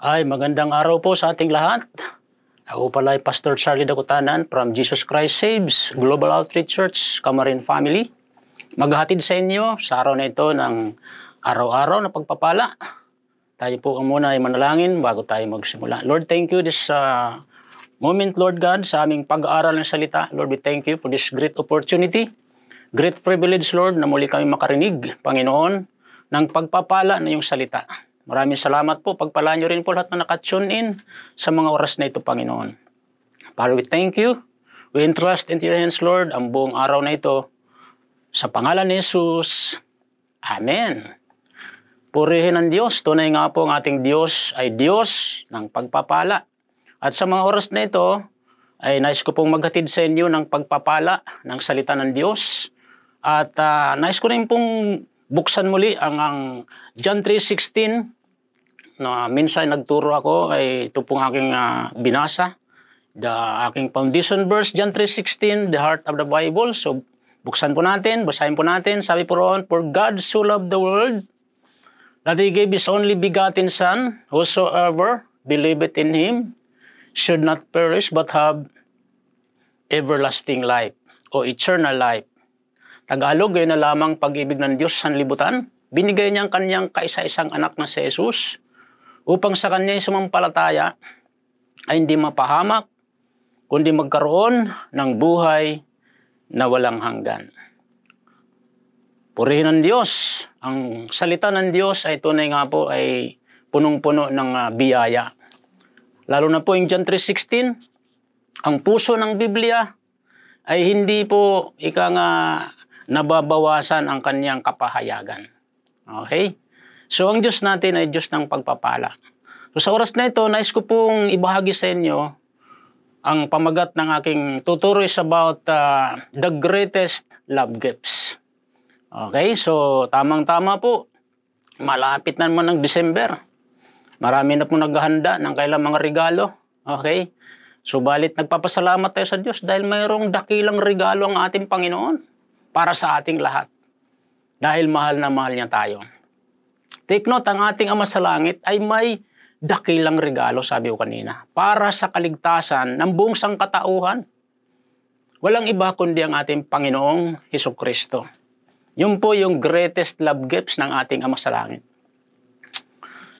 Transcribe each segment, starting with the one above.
Ay, magandang araw po sa ating lahat. Ako pala ay Pastor Charlie Dacutanan from Jesus Christ Saves Global Outreach Church, Camarin Family. Maghahatid sa inyo sa araw na ito ng araw-araw na pagpapala. Tayo po muna ay manalangin bago tayo magsimula. Lord, thank you this moment, Lord God, sa aming pag-aaral ng salita. Lord, we thank you for this great opportunity, great privilege, Lord, na muli kami makarinig, Panginoon, ng pagpapala na iyong salita. Maraming salamat po. Pagpalaan niyo rin po lahat na nakatune in sa mga oras na ito, Panginoon. Father, we thank you. We entrust into your hands, Lord, ang buong araw na ito. Sa pangalan ni Jesus. Amen. Purihin ang Diyos. Tunay nga po ang ating Diyos ay Diyos ng pagpapala. At sa mga oras na ito, ay nais ko pong maghatid sa inyo ng pagpapala ng salita ng Diyos. At nais ko rin pong buksan muli ang John 3:16 na minsan nagturo ako ay ito pong aking binasa. The aking foundation verse, John 3:16, the heart of the Bible. So buksan po natin, basahin po natin. Sabi po roon, for God so loved the world that He gave His only begotten Son, whosoever believeth in Him should not perish but have everlasting life o eternal life. Tagalog, ngayon na lamang pag-ibig ng Diyos sa sanlibutan. Binigay niya ang kanyang kaisa-isang anak na si Jesus upang sa kanya sumampalataya ay hindi mapahamak, kundi magkaroon ng buhay na walang hanggan. Purihin ng Diyos. Ang salita ng Diyos ay tunay nga po ay punong-puno ng biyaya. Lalo na po yung John 3:16, ang puso ng Biblia ay hindi po nababawasan ang kanyang kapahayagan. Okay? So, ang Diyos natin ay Diyos ng pagpapala. So, sa oras na ito, nais ko pong ibahagi sa inyo ang pamagat ng aking tuturo is about the greatest love gifts. Okay? So, tamang-tama po. Malapit na naman ng December. Marami na po naghahanda ng kailang mga regalo. Okay? Subalit, nagpapasalamat tayo sa Diyos dahil mayroong dakilang regalo ang ating Panginoon para sa ating lahat. Dahil mahal na mahal niya tayo. Take note, ang ating Ama sa Langit ay may dakilang regalo, sabi ko kanina, para sa kaligtasan ng buong sangkatauhan. Walang iba kundi ang ating Panginoong Hesukristo. Yun po yung greatest love gifts ng ating Ama sa Langit.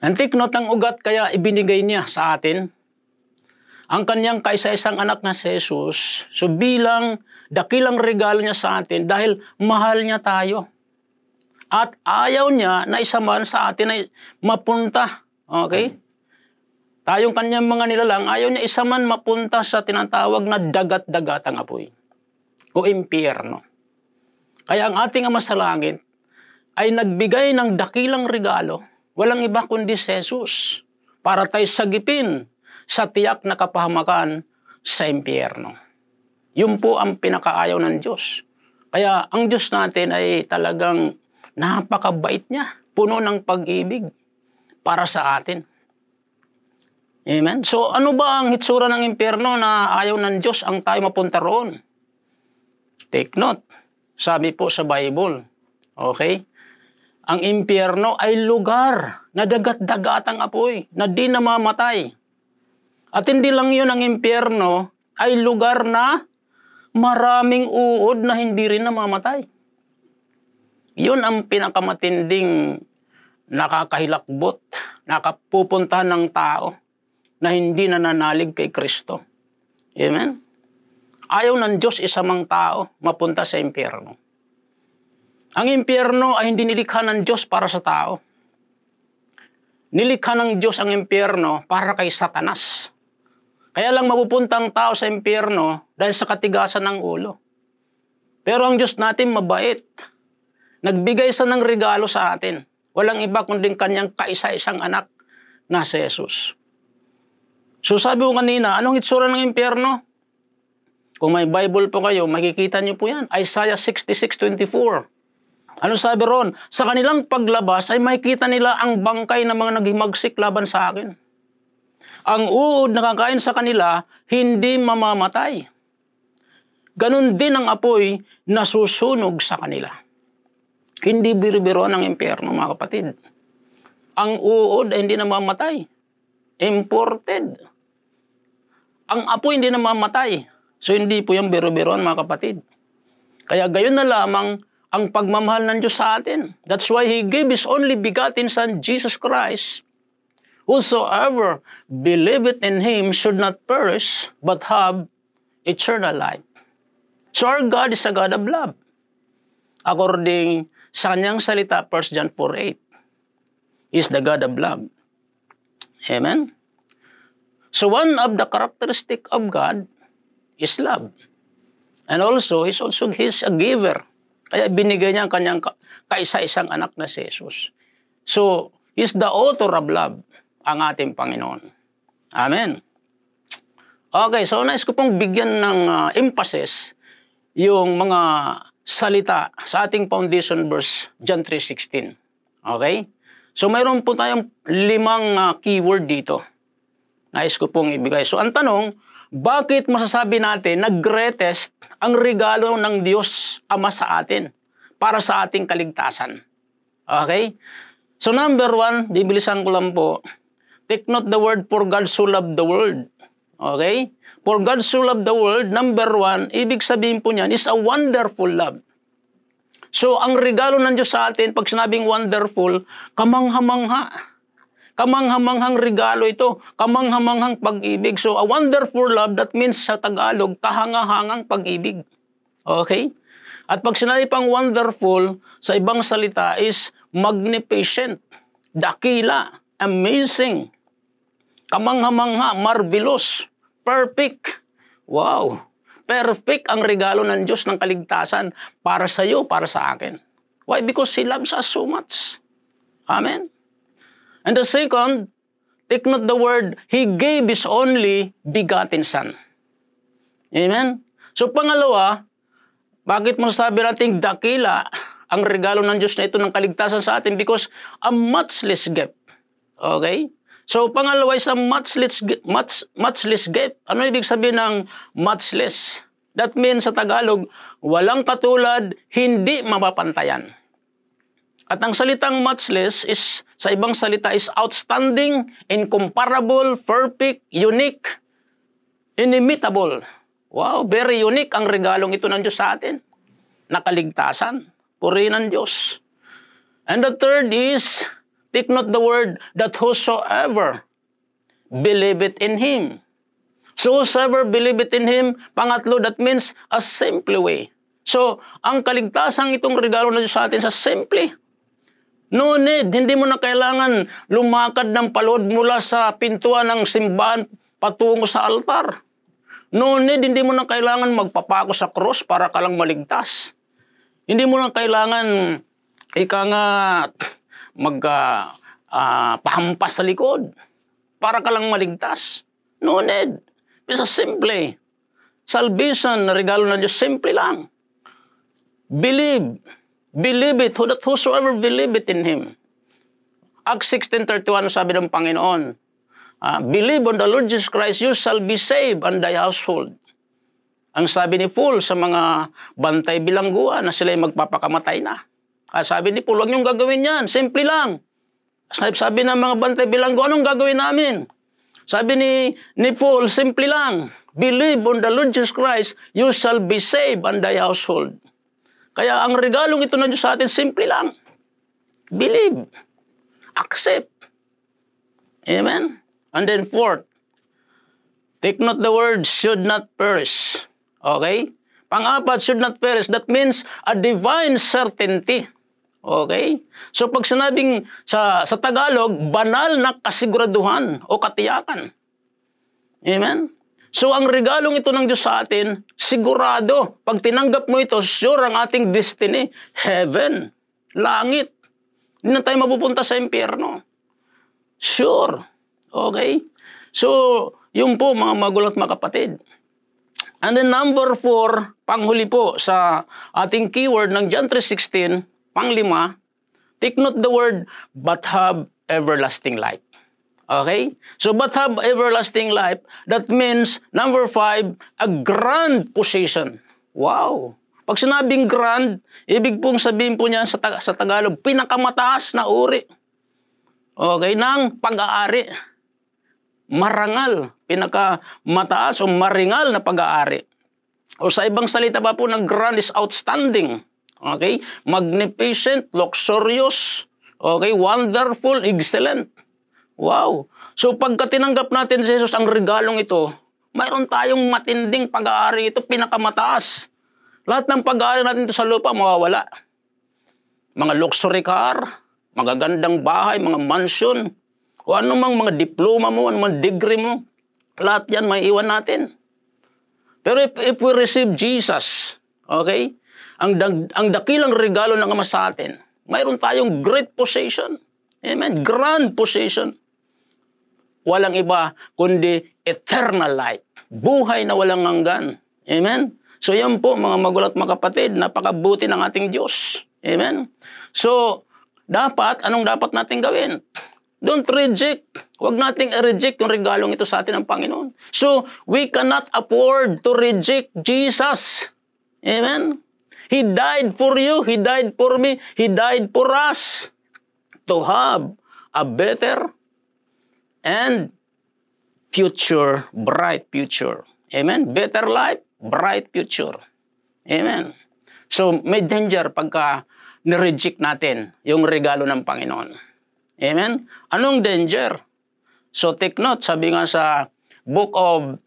And take note, ang ugat kaya ibinigay niya sa atin ang kanyang kaisa-isang anak na si Jesus, so bilang dakilang regalo niya sa atin dahil mahal niya tayo. At ayaw niya na isa man sa atin ay mapunta. Okay? Tayong kanyang mga nilalang, ayaw niya isa man mapunta sa tinatawag na dagat-dagatang apoy o impyerno. Kaya ang ating Ama sa Langit ay nagbigay ng dakilang regalo, walang iba kundi si Jesus, para tayo sagipin sa tiyak na kapahamakan sa impyerno. Yun po ang pinakaayaw ng Diyos. Kaya ang Diyos natin ay talagang napakabait niya, puno ng pag-ibig para sa atin. Amen? So ano ba ang hitsura ng impyerno na ayaw ng Diyos ang tayo mapunta roon? Take note, sabi po sa Bible, okay? Ang impyerno ay lugar na dagat-dagatang apoy, na di namamatay. At hindi lang yun, ang impyerno ay lugar na maraming uod na hindi rin namamatay. Yun ang pinakamatinding nakakahilakbot, nakapupuntahan ng tao na hindi nananalig kay Kristo. Amen? Ayaw ng Diyos isa mang tao mapunta sa impyerno. Ang impyerno ay hindi nilikha ng Diyos para sa tao. Nilikha ng Diyos ang impyerno para kay Satanas. Kaya lang mapupunta ang tao sa impyerno dahil sa katigasan ng ulo. Pero ang Diyos natin mabait. Nagbigay siya ng regalo sa atin. Walang iba kundi kanyang kaisa-isang anak na si Jesus. So sabi ko kanina, anong itsura ng impyerno? Kung may Bible po kayo, makikita niyo po yan. Isaiah 66:24. Ano sabi ron? Sa kanilang paglabas ay makikita nila ang bangkay ng mga naghimagsik laban sa akin. Ang uod na kakain sa kanila, hindi mamamatay. Ganon din ang apoy na susunog sa kanila. Hindi biro-biro ng impyerno, mga kapatid. Ang uod ay hindi namamatay. Imported. Ang apoy hindi namamatay. So hindi po yung biro-biroan, mga kapatid. Kaya gayon na lamang ang pagmamahal ng Diyos sa atin. That's why He gave His only begotten Son, Jesus Christ. Whosoever believeth in Him should not perish, but have eternal life. So our God is a God of love. According sa kanyang salita, 1 John 4:8, is the God of love. Amen? So one of the characteristic of God is love. And also, He's a giver. Kaya binigay niya ang kanyang kaisa-isang anak na si Jesus. So, He's the author of love, ang ating Panginoon. Amen. Okay, so nais ko pong bigyan ng emphasis yung mga salita sa ating foundation verse, John 3:16. Okay? So, mayroon po tayong 5 keyword dito. Nais ko pong ibigay. So, ang tanong, bakit masasabi natin na greatest ang regalo ng Diyos Ama sa atin para sa ating kaligtasan? Okay? So, number 1, bibilisan ko lang po. Take note the word, for God so loved the world. Okay? For God so loved the world, number 1, ibig sabihin po niyan is a wonderful love. So, ang regalo ng Diyos sa atin, pag sinabing wonderful, kamangha-mangha. Kamangha-manghang regalo ito. Kamangha-manghang pag-ibig. So, a wonderful love, that means sa Tagalog, kahanga-hangang pag-ibig. Okay? At pag sinabi pang wonderful, sa ibang salita is magnificent, dakila, amazing, kamangha-mangha, marvelous, perfect. Wow! Perfect ang regalo ng Diyos ng kaligtasan para sa iyo, para sa akin. Why? Because He loves us so much. Amen? And the second, take note the word, He gave His only begotten Son. Amen? So pangalawa, bakit masasabi natin dakila ang regalo ng Diyos na ito ng kaligtasan sa atin? Because a muchless gift. Okay? So pangalawa is a muchless gift. Ano ibig sabihin ng muchless? That means sa Tagalog, walang katulad, hindi mapapantayan. At ang salitang muchless is, sa ibang salita, is outstanding, incomparable, perfect, unique, inimitable. Wow, very unique ang regalong ito ng Diyos sa atin. Nakaligtasan, purihin ng Diyos. And the third is, take note the word, that whosoever believeth in Him. So whosoever believeth in Him, pangatlo, that means a simple way. So, ang kaligtasan itong regalo ng Diyos sa atin sa simple. No need, hindi mo na kailangan lumakad ng palod mula sa pintuan ng simbahan patungo sa altar. No need, hindi mo na kailangan magpapako sa krus para ka lang maligtas. Hindi mo na kailangan pahampas sa likod para ka lang maligtas. No need. It's simple. Salvation na regalo ng Diyos, simple lang. Believe it, that whosoever believeth in Him. Acts 16:31, sabi ng Panginoon, believe on the Lord Jesus Christ, you shall be saved and thy household. Ang sabi ni Paul sa mga bantay bilangguan na sila'y magpapakamatay na. Sabi ni Paul, huwag niyong gagawin yan, simple lang. Sabi ng mga bantay bilangguan, anong gagawin namin? Sabi ni Paul, simple lang. Believe on the Lord Jesus Christ, you shall be saved and thy household. Kaya ang regalong ito ng Diyos sa atin, simple lang. Believe. Accept. Amen? And then fourth, take note the word, should not perish. Okay? Pang-apat, should not perish. That means a divine certainty. Okay? So pag sinabing sa Tagalog, banal na kasiguraduhan o katiyakan. Amen? So, ang regalong ito ng Diyos sa atin, sigurado. Pag tinanggap mo ito, sure ang ating destiny. Heaven. Langit. Hindi na tayo mapupunta sa impyerno. Sure. Okay? So, yun po mga magulang at mga kapatid. And then number 4, panghuli po sa ating keyword ng John 3:16, pang-5, take note the word, but have everlasting life. Okay? So, but have everlasting life, that means, number 5, a grand possession. Wow! Pag sinabing grand, ibig pong sabihin po niyan sa Tagalog, pinakamataas na uri. Okay? Ng pag-aari. marangal, pinakamataas o maringal na pag-aari. O sa ibang salita pa po ng grand is outstanding. Okay? Magnificent, luxurious, okay? Wonderful, excellent. Wow! So pagka tinanggap natin si Jesus ang regalong ito, mayroon tayong matinding pag-aari ito, pinakamataas. Lahat ng pag-aari natin ito sa lupa, mawawala. Mga luxury car, magagandang bahay, mga mansion, o anumang mga diploma mo, anumang degree mo, lahat yan may iwan natin. Pero if we receive Jesus, okay, ang dakilang regalo ng Ama sa atin, mayroon tayong great possession. Amen? Grand possession. Walang iba kundi eternal life. Buhay na walang hanggan. Amen? So yan po mga magulang at mga kapatid, napakabuti ng ating Diyos. Amen? So, anong dapat natin gawin? Don't reject. Huwag nating i-reject yung regalong ito sa atin ng Panginoon. So, we cannot afford to reject Jesus. Amen? He died for you. He died for me. He died for us to have a better and future, bright future. Amen? Better life, bright future. Amen? So, may danger pagka nireject natin yung regalo ng Panginoon. Amen? Anong danger? So, take note, sabi nga sa book of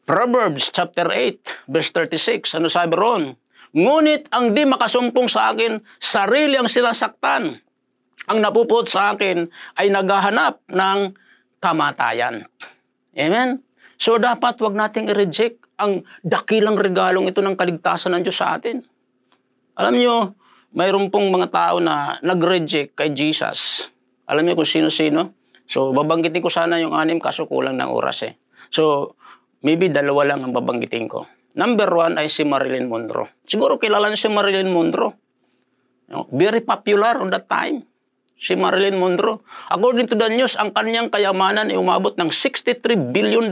Proverbs chapter 8, verse 36, ano sabi ron? Ngunit ang di makasumpong sa akin, sarili ang sinasaktan. Ang napupot sa akin ay naghahanap ng kamatayan. Amen? So, dapat wag nating i-reject ang dakilang regalong ito ng kaligtasan ng Diyos sa atin. Alam nyo, mayroon pong mga tao na nag-reject kay Jesus. Alam niyo kung sino-sino? So, babanggitin ko sana yung 6 kaso kulang ng oras eh. So, maybe 2 lang ang babanggitin ko. Number 1 ay si Marilyn Monroe. Siguro kilala niyo si Marilyn Monroe. Very popular on that time. Si Marilyn Monroe. According to the news, ang kanyang kayamanan ay umabot ng $63 billion.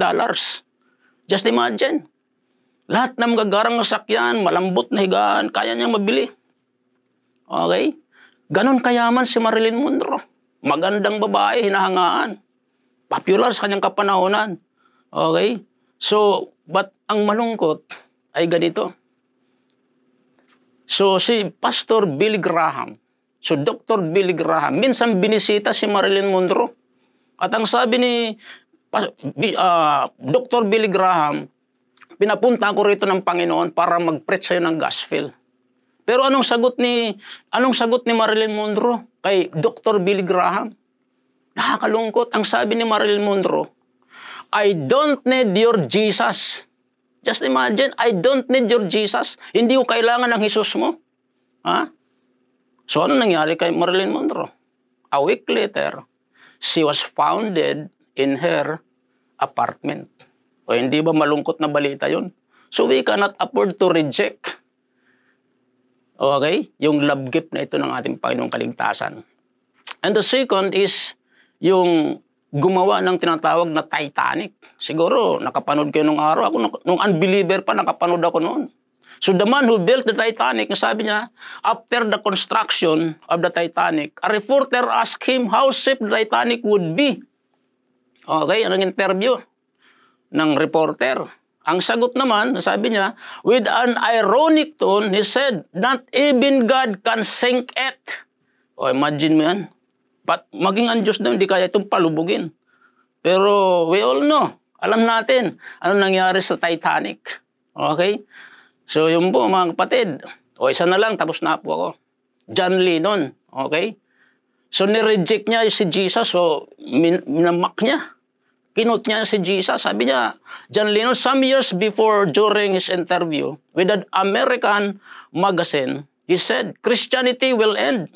Just imagine. Lahat ng magagarang sasakyan, malambot na higaan, kaya niyang mabili. Okay? Ganon kayaman si Marilyn Monroe. Magandang babae, hinahangaan. Popular sa kanyang kapanahonan. Okay? So, but ang malungkot ay ganito. So, si Pastor Billy Graham, so Dr. Billy Graham, minsan binisita si Marilyn Monroe. At ang sabi ni Dr. Billy Graham, pinapunta ko rito ng Panginoon para mag-preach sa'yo ng gospel. Pero anong sagot ni Marilyn Monroe kay Dr. Billy Graham? Nakakalungkot. Ang sabi ni Marilyn Monroe, I don't need your Jesus. Just imagine, I don't need your Jesus. Hindi ko kailangan ng Jesus mo. Ha? So ano nangyari kay Marilyn Monroe? A week later, she was founded in her apartment. O hindi ba malungkot na balita yun? So we cannot afford to reject. Okay? Yung love gift na ito ng ating Panginoong kaligtasan. And the second is yung gumawa ng tinatawag na Titanic. Siguro, nakapanood kayo nung araw. Nung unbeliever pa, nakapanood ako noon. So the man who built the Titanic, sabi niya, after the construction of the Titanic, a reporter asked him how safe the Titanic would be. Okay, anong interview ng reporter? Ang sagot naman, sabi niya, with an ironic tone, he said, not even God can sink it. O, imagine mo yan. Maging ang Diyos daw, hindi kaya itong palubugin. Pero we all know, alam natin, ano nangyari sa Titanic. Okay? So, yun po, mga kapatid. O, isa na lang, tapos na po ako. John Lennon. Okay? So, nireject niya si Jesus, so, minamak niya. Kinot niya si Jesus. Sabi niya, John Lennon, some years before, during his interview with an American magazine, he said, Christianity will end.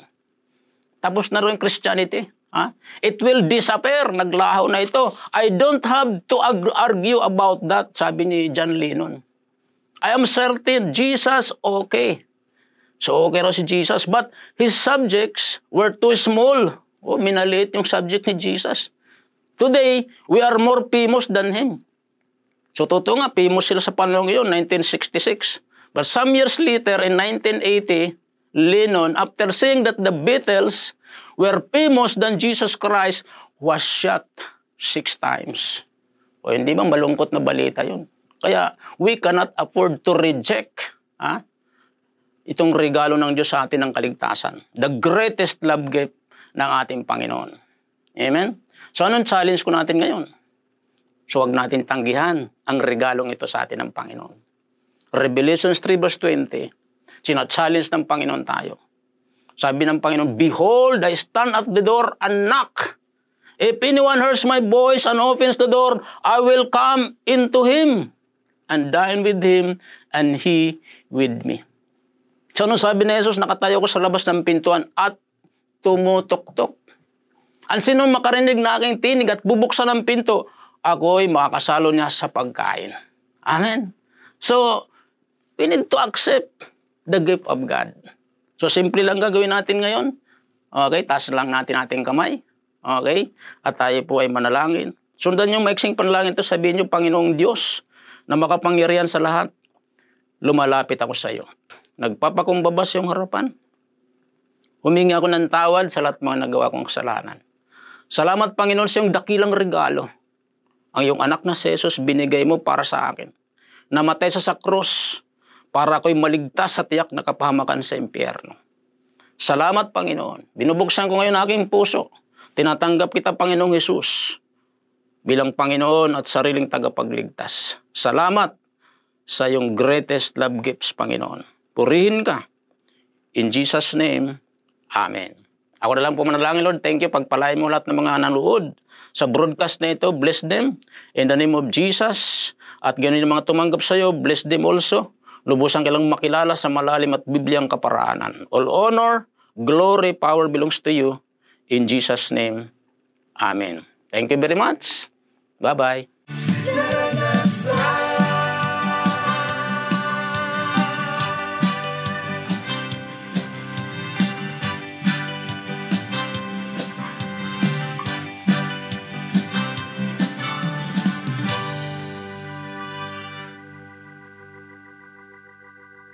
Tapos na rin Christianity. Ha? It will disappear. Naglaho na ito. I don't have to argue about that, sabi ni John Lennon. I am certain Jesus okay. So okay raw si Jesus, but his subjects were too small. Oh, minaliit yung subject ni Jesus. Today, we are more famous than him. So, totoo nga, famous sila sa panahon yun, 1966. But some years later, in 1980, Lennon, after saying that the Beatles were famous than Jesus Christ, was shot 6 times. O hindi ba malungkot na balita yun? Kaya we cannot afford to reject itong regalo ng Diyos sa atin ng kaligtasan. The greatest love gift ng ating Panginoon. Amen? So anong challenge ko natin ngayon? So wag natin tanggihan ang regalong ito sa atin ng Panginoon. Revelations 3 verse 20, sina-challenge ng Panginoon tayo. Sabi ng Panginoon, "Behold, I stand at the door and knock. If anyone hears my voice and opens the door, I will come into him and dine with him and he with me." So nung sabi ni Jesus, nakatayo ko sa labas ng pintuan at tumutok-tok. Ang sinong makarinig na aking tinig at bubuksan ng pinto, ako'y makakasalo niya sa pagkain. Amen. So, we need to accept the gift of God. So, simple lang gagawin natin ngayon. Okay, taas lang natin ating kamay. Okay? At tayo po ay manalangin. Sundan yung maiksing panalangin ito, sabihin niyo, Panginoong Diyos, na makapangyarihan sa lahat, lumalapit ako sa iyo. Nagpapakumbaba sa iyong harapan. Humingi ako ng tawad sa lahat mga nagawa kong kasalanan. Salamat, Panginoon, sa iyong dakilang regalo. Ang iyong anak na si Jesus binigay mo para sa akin. Namatay sa krus para ako'y maligtas sa tiyak na kapahamakan sa impyerno. Salamat, Panginoon. Binubuksan ko ngayon aking puso. Tinatanggap kita, Panginoong Jesus, bilang Panginoon at sariling tagapagligtas. Salamat sa iyong greatest love gifts, Panginoon. Purihin ka. In Jesus' name, Amen. Ako na lang po manalangin, Lord. Thank you. Pagpalain mo lahat ng mga nanonood sa broadcast na ito. Bless them in the name of Jesus. At ganun yung mga tumanggap sa iyo, bless them also. Lubusan kailang makilala sa malalim at bibliyang kaparaanan. All honor, glory, power belongs to you. In Jesus' name, Amen. Thank you very much. Bye-bye.